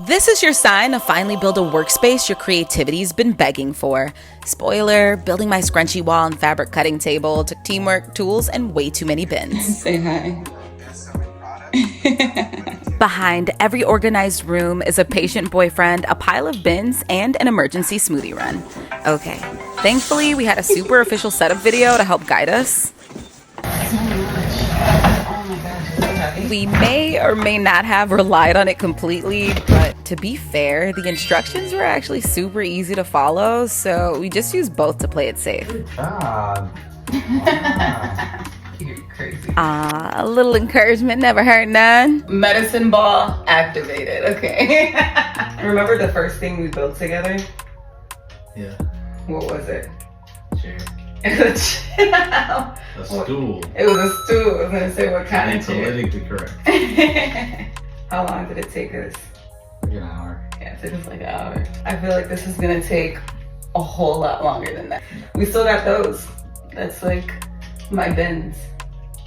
This is your sign to finally build a workspace your creativity's been begging for. Spoiler, building my scrunchie wall and fabric cutting table took teamwork, tools, and way too many bins. Say hi. Behind every organized room is a patient boyfriend, a pile of bins, and an emergency smoothie run. Okay, thankfully we had a super official setup video to help guide us. We may or may not have relied on it completely, but to be fair, the instructions were actually super easy to follow, so we just used both to play it safe. Good job. You're crazy. A little encouragement never hurt none. Medicine ball activated. Okay. Remember the first thing we built together? Yeah. What was it? Chair. It was a stool. It was a stool. I was gonna say what kind of chair. Politically correct. How long did it take us? Like an hour. Yeah, it took us like an hour. I feel like this is gonna take a whole lot longer than that. We still got those. That's like my bins.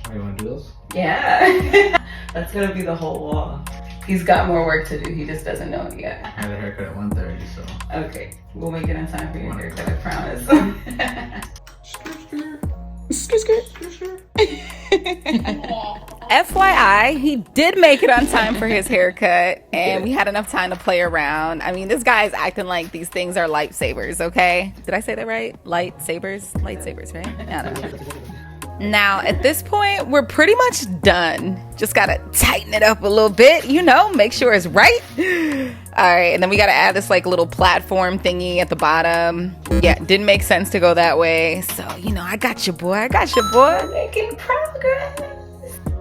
Oh, you wanna do those? Yeah. That's gonna be the whole wall. He's got more work to do. He just doesn't know it yet. I had a haircut at 1:30, so. Okay, we'll make it in time for your haircut, I promise. FYI, he did make it on time for his haircut, and we had enough time to play around. I mean, this guy's acting like these things are lightsabers, okay? Did I say that right? Lightsabers? Lightsabers, right? I don't know. Now, at this point, we're pretty much done. Just gotta tighten it up a little bit, you know, make sure it's right. All right, and then we gotta add this like little platform thingy at the bottom. Yeah, didn't make sense to go that way. So, you know, I got you, boy. I got you, boy. Making progress.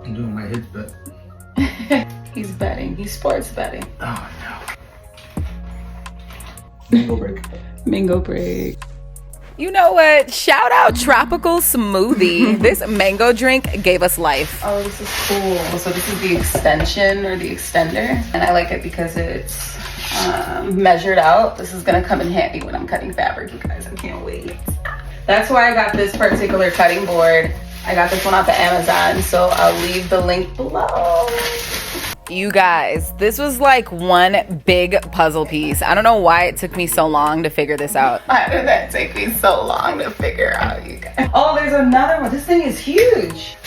I'm doing my hit bet. He's betting. He's sports betting. Oh, no. Mango break. Mango break. You know what? Shout out Tropical Smoothie. This mango drink gave us life. Oh, this is cool. So this is the extension or the extender. And I like it because it's measured out. This is gonna come in handy when I'm cutting fabric, you guys. I can't wait. That's why I got this particular cutting board. I got this one off of Amazon, so I'll leave the link below. You guys, this was like one big puzzle piece. I don't know why it took me so long to figure this out. Why did that take me so long to figure out, you guys? Oh, there's another one. This thing is huge.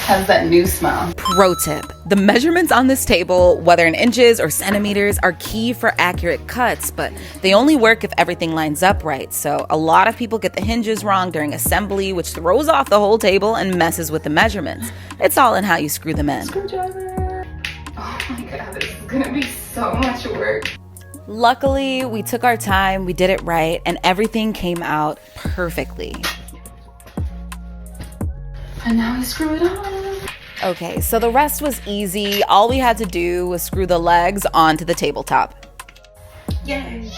Has that new smell. Pro tip, the measurements on this table, whether in inches or centimeters, are key for accurate cuts, but they only work if everything lines up right. So a lot of people get the hinges wrong during assembly, which throws off the whole table and messes with the measurements. It's all in how you screw them in. Screwdriver. Oh my God, this is gonna be so much work. Luckily, we took our time, we did it right, and everything came out perfectly. And now we screw it on. Okay, so the rest was easy. All we had to do was screw the legs onto the tabletop. Yay!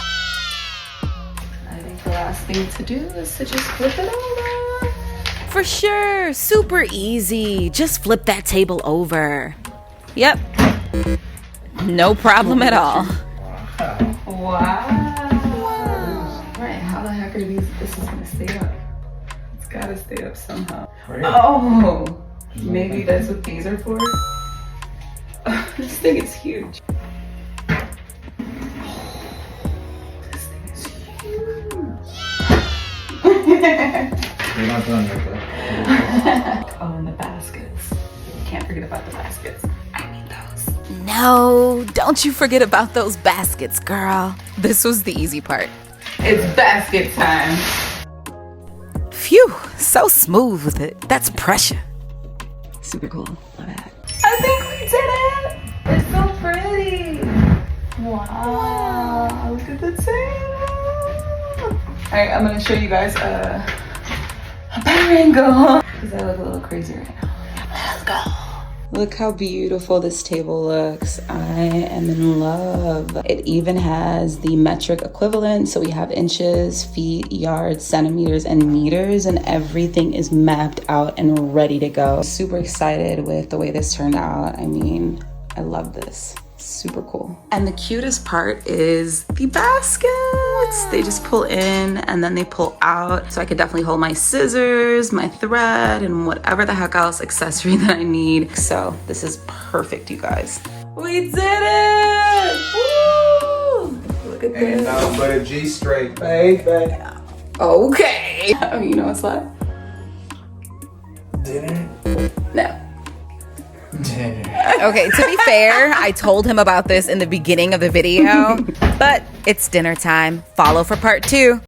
I think the last thing to do is to just flip it over. For sure, super easy. Just flip that table over. Yep, no problem at all. Wow. Right, how the heck are these? This is gonna stay up. It's gotta stay up somehow. Oh, maybe that's what these are for. This thing is huge. This thing is huge. You're not done yet, though. Oh, and the baskets. Can't forget about the baskets. I need those. No, don't you forget about those baskets, girl. This was the easy part. It's basket time. Phew, so smooth with it. That's pressure. Super cool. Love it. I think we did it. It's so pretty. Wow. Look at the table. All right, I'm gonna show you guys a better angle because I look a little crazy right now. Let's go. Look how beautiful this table looks. I am in love. It even has the metric equivalent. So we have inches, feet, yards, centimeters, and meters, and everything is mapped out and ready to go. Super excited with the way this turned out. I mean, I love this. Super cool. And the cutest part is the baskets. They just pull in and then they pull out. So I could definitely hold my scissors, my thread, and whatever the heck else accessory that I need. So this is perfect, you guys. We did it! Woo! Look at Ain't this. nothing but a G straight, baby. Okay. Oh, you know what's left? Dinner. No. Dinner. Okay, to be fair, I told him about this in the beginning of the video, but it's dinner time. Follow for part 2.